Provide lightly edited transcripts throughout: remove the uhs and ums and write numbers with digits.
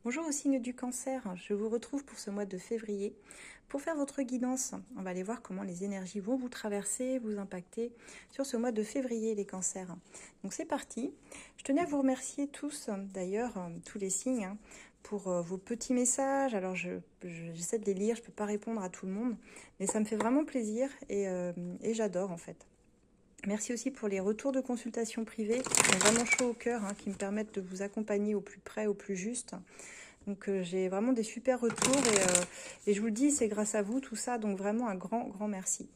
Bonjour au signe du cancer, je vous retrouve pour ce mois de février pour faire votre guidance. On va aller voir comment les énergies vont vous traverser, vous impacter sur ce mois de février les cancers. Donc c'est parti. Je tenais à vous remercier tous, d'ailleurs, tous les signes, pour vos petits messages. Alors j'essaie de les lire, je ne peux pas répondre à tout le monde, mais ça me fait vraiment plaisir et j'adore en fait. Merci aussi pour les retours de consultation privée qui sont vraiment chauds au cœur, qui me permettent de vous accompagner au plus près, au plus juste. Donc j'ai vraiment des super retours et je vous le dis, c'est grâce à vous tout ça, donc vraiment un grand merci.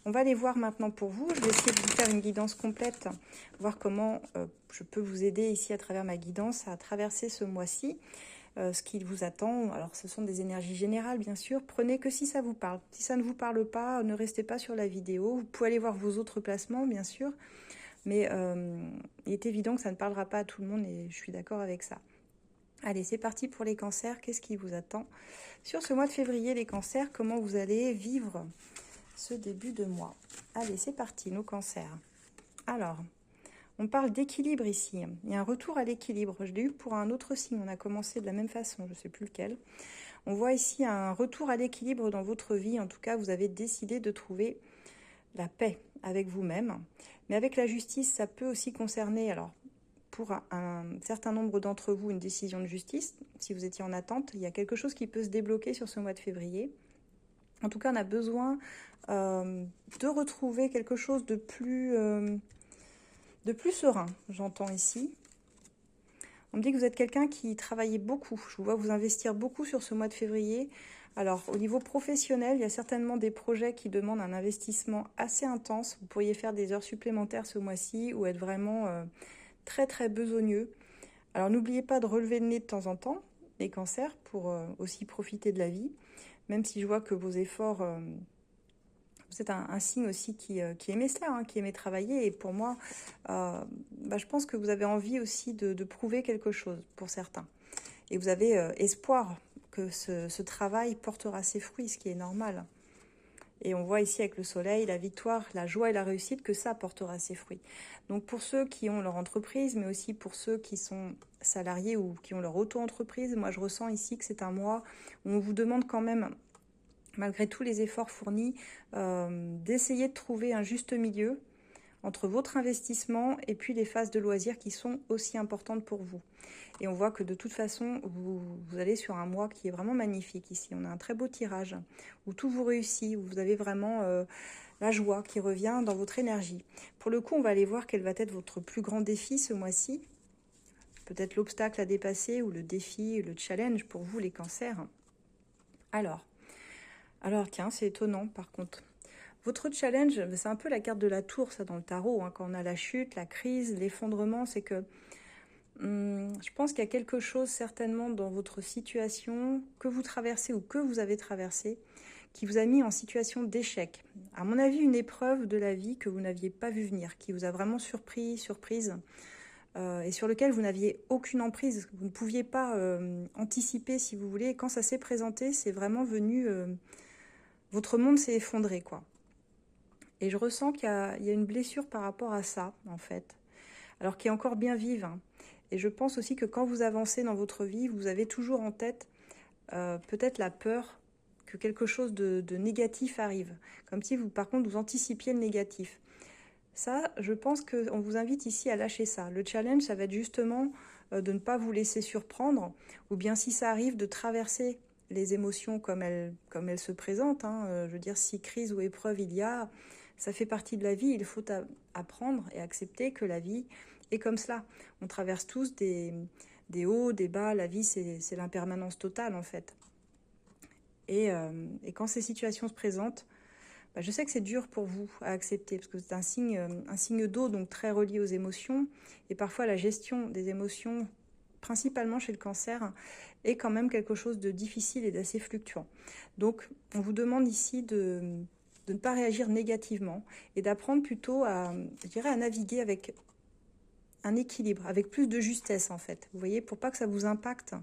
On va aller voir maintenant pour vous. Je vais essayer de vous faire une guidance complète, voir comment je peux vous aider ici à travers ma guidance à traverser ce mois-ci. Ce qui vous attend, alors ce sont des énergies générales bien sûr, prenez que si ça vous parle. Si ça ne vous parle pas, ne restez pas sur la vidéo, vous pouvez aller voir vos autres placements bien sûr, mais il est évident que ça ne parlera pas à tout le monde et je suis d'accord avec ça. Allez, c'est parti pour les cancers, qu'est-ce qui vous attend sur ce mois de février les cancers, comment vous allez vivre ce début de mois. Allez, c'est parti, nos cancers. Alors, on parle d'équilibre ici. Il y a un retour à l'équilibre. Je l'ai eu pour un autre signe. On a commencé de la même façon, je ne sais plus lequel. On voit ici un retour à l'équilibre dans votre vie. En tout cas, vous avez décidé de trouver la paix avec vous-même. Mais avec la justice, ça peut aussi concerner, alors, pour un certain nombre d'entre vous, une décision de justice. Si vous étiez en attente, il y a quelque chose qui peut se débloquer sur ce mois de février. En tout cas, on a besoin de retrouver quelque chose de plus serein, j'entends ici. On me dit que vous êtes quelqu'un qui travaillait beaucoup. Je vous vois vous investir beaucoup sur ce mois de février. Alors, au niveau professionnel, il y a certainement des projets qui demandent un investissement assez intense. Vous pourriez faire des heures supplémentaires ce mois-ci ou être vraiment très besogneux. Alors, n'oubliez pas de relever le nez de temps en temps, les cancers, pour aussi profiter de la vie. Même si je vois que vos efforts... vous êtes un signe aussi qui aimait cela, qui aimait travailler. Et pour moi, je pense que vous avez envie aussi de prouver quelque chose pour certains. Et vous avez espoir que ce travail portera ses fruits, ce qui est normal. Et on voit ici avec le soleil, la victoire, la joie et la réussite, que ça portera ses fruits. Donc pour ceux qui ont leur entreprise, mais aussi pour ceux qui sont salariés ou qui ont leur auto-entreprise, moi je ressens ici que c'est un mois où on vous demande quand même, malgré tous les efforts fournis, d'essayer de trouver un juste milieu entre votre investissement et puis les phases de loisirs qui sont aussi importantes pour vous. Et on voit que de toute façon, vous allez sur un mois qui est vraiment magnifique ici. On a un très beau tirage où tout vous réussit, où vous avez vraiment la joie qui revient dans votre énergie. Pour le coup, on va aller voir quel va être votre plus grand défi ce mois-ci. Peut-être l'obstacle à dépasser ou le défi, le challenge pour vous les cancers. Alors tiens, c'est étonnant par contre. Votre challenge, c'est un peu la carte de la tour, ça, dans le tarot. Quand on a la chute, la crise, l'effondrement, c'est que je pense qu'il y a quelque chose certainement dans votre situation que vous traversez ou que vous avez traversé qui vous a mis en situation d'échec. À mon avis, une épreuve de la vie que vous n'aviez pas vu venir, qui vous a vraiment surprise, et sur lequel vous n'aviez aucune emprise. Vous ne pouviez pas anticiper, si vous voulez. Et quand ça s'est présenté, c'est vraiment venu... votre monde s'est effondré, quoi. Et je ressens qu'il y a une blessure par rapport à ça, en fait. Alors qui est encore bien vive. Et je pense aussi que quand vous avancez dans votre vie, vous avez toujours en tête peut-être la peur que quelque chose de négatif arrive. Comme si vous, par contre, vous anticipiez le négatif. Ça, je pense qu'on vous invite ici à lâcher ça. Le challenge, ça va être justement de ne pas vous laisser surprendre, ou bien si ça arrive, de traverser les émotions comme elles se présentent. Je veux dire, si crise ou épreuve il y a, ça fait partie de la vie. Il faut apprendre et accepter que la vie est comme cela. On traverse tous des hauts, des bas. La vie, c'est l'impermanence totale, en fait. Et quand ces situations se présentent, je sais que c'est dur pour vous à accepter, parce que c'est un signe d'eau, donc très relié aux émotions. Et parfois, la gestion des émotions, principalement chez le cancer, est quand même quelque chose de difficile et d'assez fluctuant. Donc, on vous demande ici de ne pas réagir négativement et d'apprendre plutôt à naviguer avec un équilibre, avec plus de justesse en fait. Vous voyez, pour pas que ça vous impacte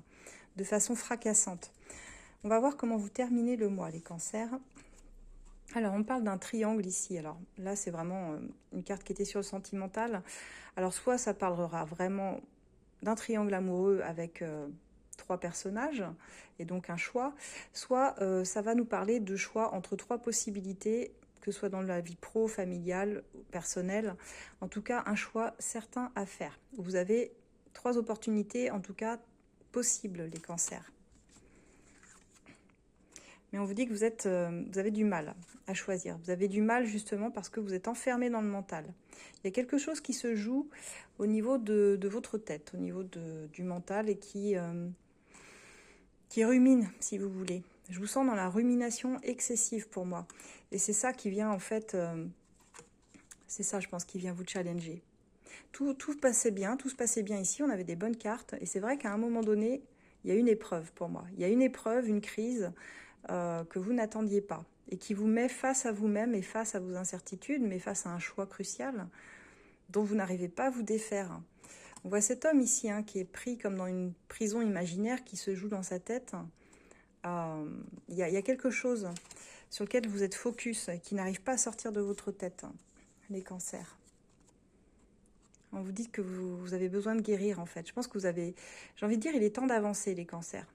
de façon fracassante. On va voir comment vous terminez le mois, les cancers. Alors, on parle d'un triangle ici. Alors là, c'est vraiment une carte qui était sur le sentimental. Alors, soit ça parlera vraiment d'un triangle amoureux avec 3 personnages, et donc un choix, soit ça va nous parler de choix entre 3 possibilités, que ce soit dans la vie pro, familiale, personnelle, en tout cas un choix certain à faire. Vous avez 3 opportunités, en tout cas possibles, les cancers. Mais on vous dit que vous avez du mal à choisir. Vous avez du mal justement parce que vous êtes enfermé dans le mental. Il y a quelque chose qui se joue au niveau de votre tête, au niveau du mental et qui rumine, si vous voulez. Je vous sens dans la rumination excessive pour moi. Et c'est ça qui vient en fait, c'est ça je pense qui vient vous challenger. Tout se passait bien ici, on avait des bonnes cartes. Et c'est vrai qu'à un moment donné, il y a une épreuve pour moi. Il y a une épreuve, une crise que vous n'attendiez pas et qui vous met face à vous-même et face à vos incertitudes, mais face à un choix crucial dont vous n'arrivez pas à vous défaire. On voit cet homme ici qui est pris comme dans une prison imaginaire qui se joue dans sa tête. Il y a quelque chose sur lequel vous êtes focus et qui n'arrive pas à sortir de votre tête, les cancers. On vous dit que vous avez besoin de guérir en fait. Je pense que j'ai envie de dire, il est temps d'avancer les cancers.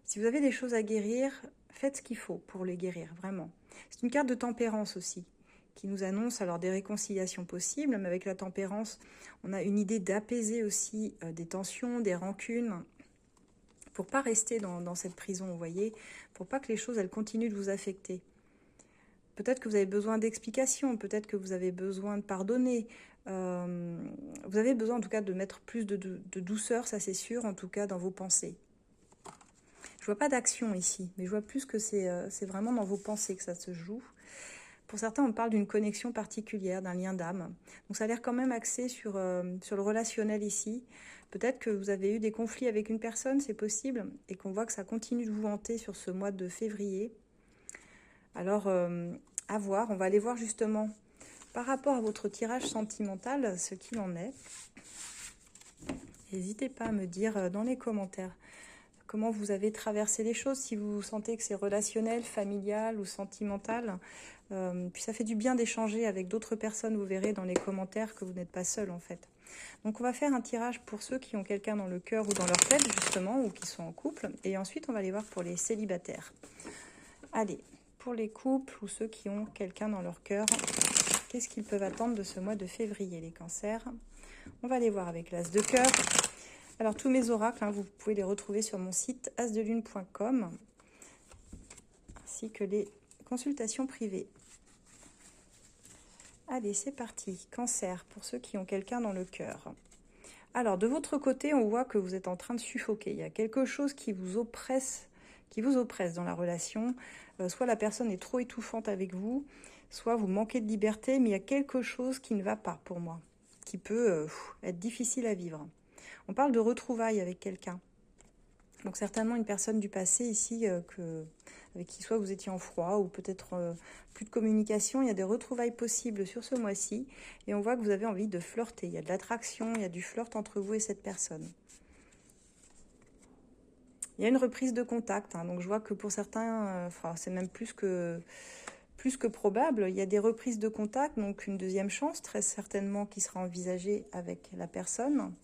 Si vous avez des choses à guérir, faites ce qu'il faut pour les guérir, vraiment. C'est une carte de tempérance aussi, qui nous annonce alors des réconciliations possibles, mais avec la tempérance, on a une idée d'apaiser aussi des tensions, des rancunes, pour pas rester dans cette prison, vous voyez, pour pas que les choses, elles continuent de vous affecter. Peut-être que vous avez besoin d'explications, peut-être que vous avez besoin de pardonner, vous avez besoin en tout cas de mettre plus de douceur, ça c'est sûr, en tout cas dans vos pensées. Je vois pas d'action ici, mais je vois plus que c'est vraiment dans vos pensées que ça se joue. Pour certains, on parle d'une connexion particulière, d'un lien d'âme. Donc ça a l'air quand même axé sur le relationnel ici. Peut-être que vous avez eu des conflits avec une personne, c'est possible, et qu'on voit que ça continue de vous hanter sur ce mois de février. Alors, à voir, on va aller voir justement par rapport à votre tirage sentimental ce qu'il en est. N'hésitez pas à me dire dans les commentaires comment vous avez traversé les choses, si vous sentez que c'est relationnel, familial ou sentimental. Puis ça fait du bien d'échanger avec d'autres personnes, vous verrez dans les commentaires que vous n'êtes pas seul en fait. Donc on va faire un tirage pour ceux qui ont quelqu'un dans le cœur ou dans leur tête justement, ou qui sont en couple. Et ensuite on va aller voir pour les célibataires. Allez, pour les couples ou ceux qui ont quelqu'un dans leur cœur, qu'est-ce qu'ils peuvent attendre de ce mois de février, les cancers? On va aller voir avec l'as de cœur. Alors, tous mes oracles, vous pouvez les retrouver sur mon site asdelune.com, ainsi que les consultations privées. Allez, c'est parti. Cancer, pour ceux qui ont quelqu'un dans le cœur. Alors, de votre côté, on voit que vous êtes en train de suffoquer. Il y a quelque chose qui vous oppresse dans la relation. Soit la personne est trop étouffante avec vous, soit vous manquez de liberté, mais il y a quelque chose qui ne va pas pour moi, qui peut être difficile à vivre. On parle de retrouvailles avec quelqu'un. Donc certainement une personne du passé ici avec qui soit vous étiez en froid ou peut-être plus de communication. Il y a des retrouvailles possibles sur ce mois-ci et on voit que vous avez envie de flirter. Il y a de l'attraction, il y a du flirt entre vous et cette personne. Il y a une reprise de contact. Donc je vois que pour certains, c'est même plus que probable. Il y a des reprises de contact, donc une deuxième chance très certainement qui sera envisagée avec la personne.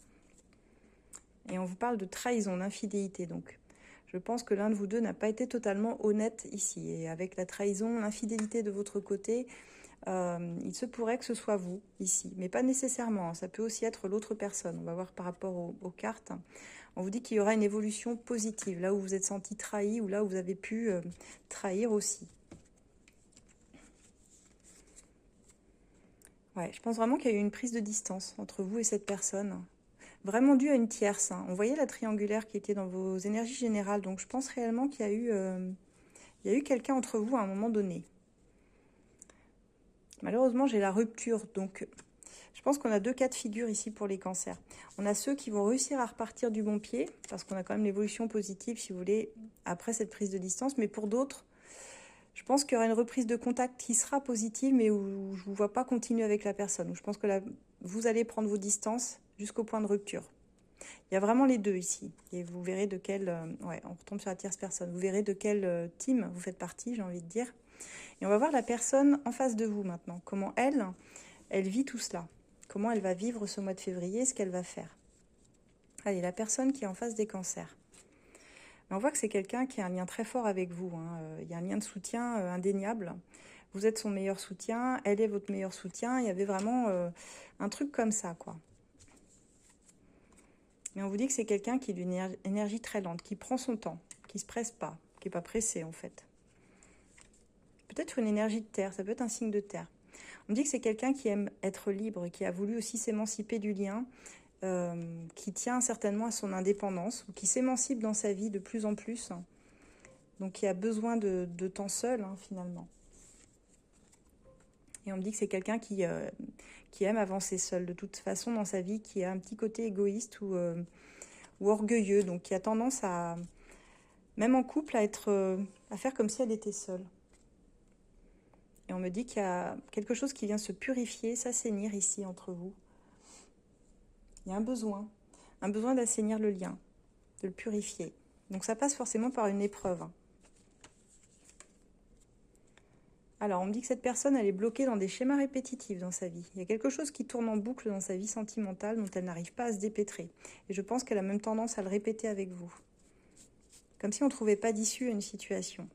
Et on vous parle de trahison, d'infidélité. Donc, je pense que l'un de vous deux n'a pas été totalement honnête ici. Et avec la trahison, l'infidélité de votre côté, il se pourrait que ce soit vous ici. Mais pas nécessairement. Ça peut aussi être l'autre personne. On va voir par rapport aux cartes. On vous dit qu'il y aura une évolution positive. Là où vous êtes senti trahi ou là où vous avez pu trahir aussi. Ouais, je pense vraiment qu'il y a eu une prise de distance entre vous et cette personne. Vraiment dû à une tierce. On voyait la triangulaire qui était dans vos énergies générales. Donc je pense réellement qu'il y a eu quelqu'un entre vous à un moment donné. Malheureusement, j'ai la rupture. Donc je pense qu'on a 2 cas de figure ici pour les cancers. On a ceux qui vont réussir à repartir du bon pied, parce qu'on a quand même l'évolution positive, si vous voulez, après cette prise de distance. Mais pour d'autres, je pense qu'il y aura une reprise de contact qui sera positive, mais où je ne vous vois pas continuer avec la personne. Où je pense que là, vous allez prendre vos distances jusqu'au point de rupture. Il y a vraiment les deux ici. Et vous verrez de quel... on retombe sur la tierce personne. Vous verrez de quel team vous faites partie, j'ai envie de dire. Et on va voir la personne en face de vous maintenant. Comment elle vit tout cela. Comment elle va vivre ce mois de février, ce qu'elle va faire. Allez, la personne qui est en face des cancers. Mais on voit que c'est quelqu'un qui a un lien très fort avec vous, hein. Il y a un lien de soutien indéniable. Vous êtes son meilleur soutien, elle est votre meilleur soutien. Il y avait vraiment un truc comme ça, quoi. Mais on vous dit que c'est quelqu'un qui a une énergie très lente, qui prend son temps, qui ne se presse pas, qui n'est pas pressé, en fait. Peut-être une énergie de terre, ça peut être un signe de terre. On dit que c'est quelqu'un qui aime être libre, qui a voulu aussi s'émanciper du lien, qui tient certainement à son indépendance, ou qui s'émancipe dans sa vie de plus en plus, donc qui a besoin de temps seul, hein, finalement. Et on me dit que c'est quelqu'un qui aime avancer seul, de toute façon, dans sa vie, qui a un petit côté égoïste ou orgueilleux, donc qui a tendance à, même en couple, à faire comme si elle était seule. Et on me dit qu'il y a quelque chose qui vient se purifier, s'assainir ici entre vous. Il y a un besoin d'assainir le lien, de le purifier. Donc ça passe forcément par une épreuve. Alors, on me dit que cette personne, elle est bloquée dans des schémas répétitifs dans sa vie. Il y a quelque chose qui tourne en boucle dans sa vie sentimentale dont elle n'arrive pas à se dépêtrer. Et je pense qu'elle a même tendance à le répéter avec vous. Comme si on ne trouvait pas d'issue à une situation.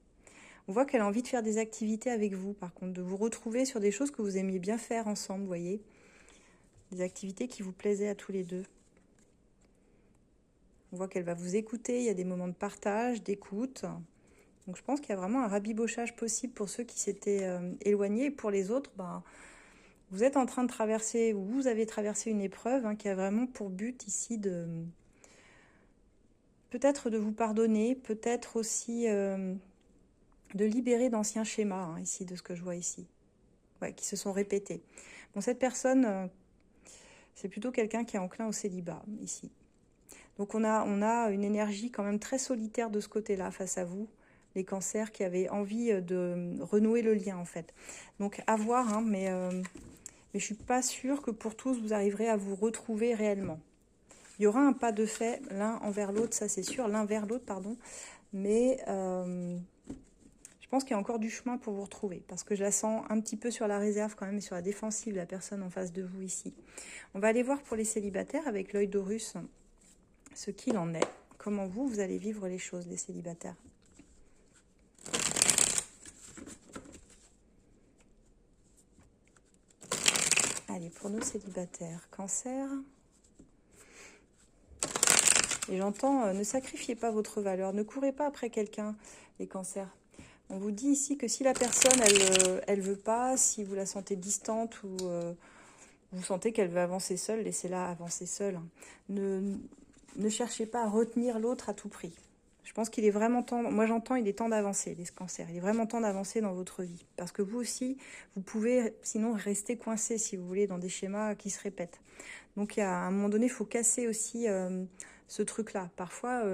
On voit qu'elle a envie de faire des activités avec vous, par contre, de vous retrouver sur des choses que vous aimiez bien faire ensemble, vous voyez. Des activités qui vous plaisaient à tous les deux. On voit qu'elle va vous écouter, il y a des moments de partage, d'écoute. Donc je pense qu'il y a vraiment un rabibochage possible pour ceux qui s'étaient éloignés. Et pour les autres, vous êtes en train de traverser, ou vous avez traversé une épreuve qui a vraiment pour but ici de peut-être de vous pardonner, peut-être aussi de libérer d'anciens schémas, ici, de ce que je vois ici, qui se sont répétés. Bon, cette personne, c'est plutôt quelqu'un qui est enclin au célibat, ici. Donc on a une énergie quand même très solitaire de ce côté-là, face à vous, les cancers qui avaient envie de renouer le lien, en fait. Donc à voir, mais je ne suis pas sûre que pour tous, vous arriverez à vous retrouver réellement. Il y aura un pas de fait l'un envers l'autre, ça c'est sûr, l'un vers l'autre, pardon, mais je pense qu'il y a encore du chemin pour vous retrouver, parce que je la sens un petit peu sur la réserve quand même, et sur la défensive, la personne en face de vous ici. On va aller voir pour les célibataires avec l'œil d'Horus ce qu'il en est. Comment vous allez vivre les choses, les célibataires. Allez, pour nos célibataires, cancer. Et j'entends, ne sacrifiez pas votre valeur, ne courez pas après quelqu'un, les cancers. On vous dit ici que si la personne, elle veut pas, si vous la sentez distante ou vous sentez qu'elle veut avancer seule, laissez-la avancer seule. Ne cherchez pas à retenir l'autre à tout prix. Je pense qu'il est vraiment temps, moi j'entends, il est temps d'avancer, les cancers. Il est vraiment temps d'avancer dans votre vie. Parce que vous aussi, vous pouvez sinon rester coincé, si vous voulez, dans des schémas qui se répètent. Donc à un moment donné, il faut casser aussi ce truc-là. Parfois,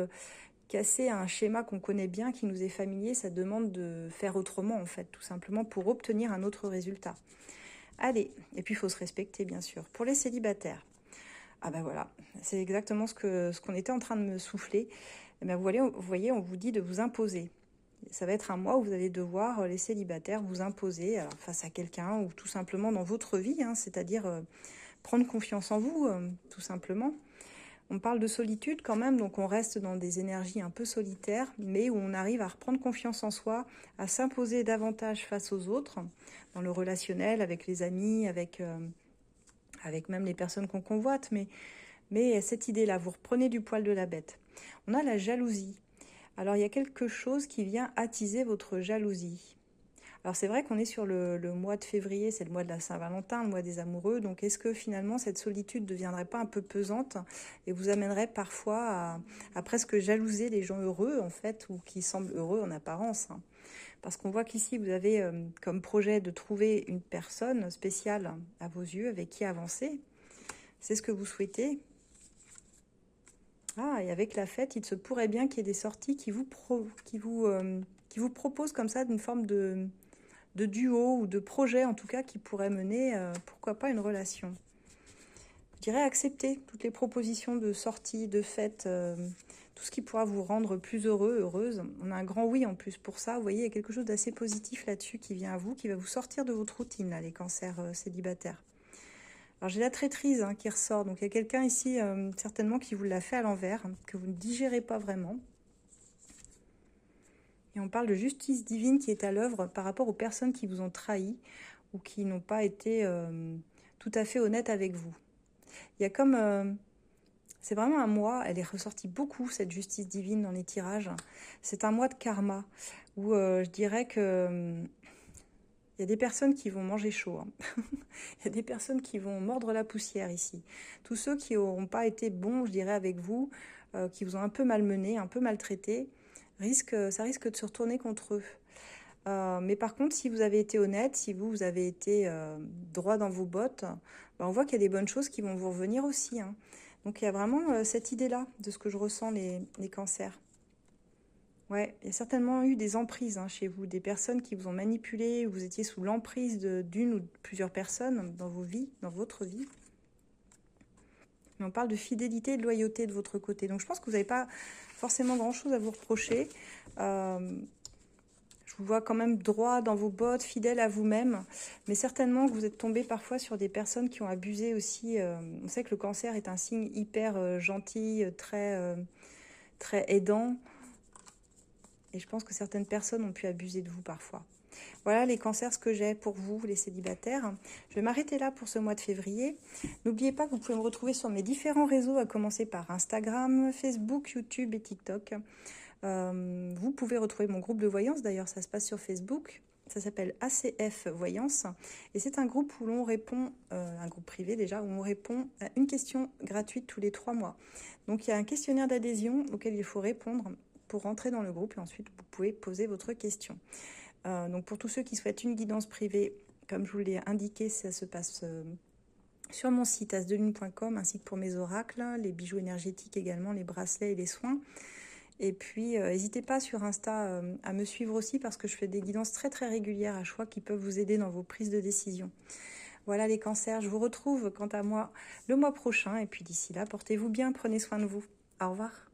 casser un schéma qu'on connaît bien, qui nous est familier, ça demande de faire autrement, en fait, tout simplement pour obtenir un autre résultat. Allez, et puis il faut se respecter, bien sûr. Pour les célibataires, ah ben voilà, c'est exactement ce qu'on était en train de me souffler. Et ben vous voyez, on vous dit de vous imposer. Ça va être un mois où vous allez devoir, les célibataires, vous imposer alors, face à quelqu'un ou tout simplement dans votre vie, c'est-à-dire prendre confiance en vous, tout simplement. On parle de solitude quand même, donc on reste dans des énergies un peu solitaires, mais où on arrive à reprendre confiance en soi, à s'imposer davantage face aux autres, dans le relationnel, avec les amis, avec même les personnes qu'on convoite, mais cette idée-là, vous reprenez du poil de la bête. On a la jalousie. Alors, il y a quelque chose qui vient attiser votre jalousie. Alors, c'est vrai qu'on est sur le mois de février, c'est le mois de la Saint-Valentin, le mois des amoureux. Donc, est-ce que finalement, cette solitude ne deviendrait pas un peu pesante et vous amènerait parfois à presque jalouser les gens heureux, en fait, ou qui semblent heureux en apparence, Parce qu'on voit qu'ici, vous avez comme projet de trouver une personne spéciale à vos yeux avec qui avancer. C'est ce que vous souhaitez. Ah, et avec la fête, il se pourrait bien qu'il y ait des sorties qui vous proposent comme ça d'une forme de duo ou de projet, en tout cas, qui pourrait mener, pourquoi pas, une relation. Je dirais accepter toutes les propositions de sortie, de fête, tout ce qui pourra vous rendre plus heureux, heureuse. On a un grand oui en plus pour ça. Vous voyez, il y a quelque chose d'assez positif là-dessus qui vient à vous, qui va vous sortir de votre routine, là, les cancers célibataires. Alors j'ai la traîtrise qui ressort, donc il y a quelqu'un ici certainement qui vous l'a fait à l'envers, que vous ne digérez pas vraiment. Et on parle de justice divine qui est à l'œuvre par rapport aux personnes qui vous ont trahi ou qui n'ont pas été tout à fait honnêtes avec vous. Il y a comme... c'est vraiment un mois, elle est ressortie beaucoup, cette justice divine dans les tirages. C'est un mois de karma, où je dirais que... il y a des personnes qui vont manger chaud. Hein. Il y a des personnes qui vont mordre la poussière ici. Tous ceux qui n'auront pas été bons, je dirais, avec vous, qui vous ont un peu malmené, un peu maltraité, ça risque de se retourner contre eux. Mais par contre, si vous avez été honnête, si vous avez été droit dans vos bottes, ben on voit qu'il y a des bonnes choses qui vont vous revenir aussi. Hein. Donc il y a vraiment cette idée-là de ce que je ressens les cancers. Ouais, il y a certainement eu des emprises hein, chez vous, des personnes qui vous ont manipulé, vous étiez sous l'emprise d'une ou de plusieurs personnes dans vos vies, dans votre vie. Mais on parle de fidélité et de loyauté de votre côté. Donc je pense que vous n'avez pas forcément grand-chose à vous reprocher. Je vous vois quand même droit dans vos bottes, fidèle à vous-même. Mais certainement que vous êtes tombé parfois sur des personnes qui ont abusé aussi. On sait que le cancer est un signe hyper gentil, très aidant. Et je pense que certaines personnes ont pu abuser de vous parfois. Voilà les cancers, ce que j'ai pour vous, les célibataires. Je vais m'arrêter là pour ce mois de février. N'oubliez pas que vous pouvez me retrouver sur mes différents réseaux, à commencer par Instagram, Facebook, YouTube et TikTok. Vous pouvez retrouver mon groupe de voyance, d'ailleurs ça se passe sur Facebook. Ça s'appelle ACF Voyance. Et c'est un groupe où l'on répond, un groupe privé déjà, où on répond à une question gratuite tous les 3 mois. Donc il y a un questionnaire d'adhésion auquel il faut répondre pour rentrer dans le groupe et ensuite vous pouvez poser votre question. Donc pour tous ceux qui souhaitent une guidance privée, comme je vous l'ai indiqué, ça se passe sur mon site asdelune.com, un site pour mes oracles, les bijoux énergétiques également, les bracelets et les soins. Et puis n'hésitez pas sur Insta à me suivre aussi parce que je fais des guidances très très régulières à choix qui peuvent vous aider dans vos prises de décision. Voilà les cancers, je vous retrouve quant à moi le mois prochain et puis d'ici là, portez-vous bien, prenez soin de vous. Au revoir.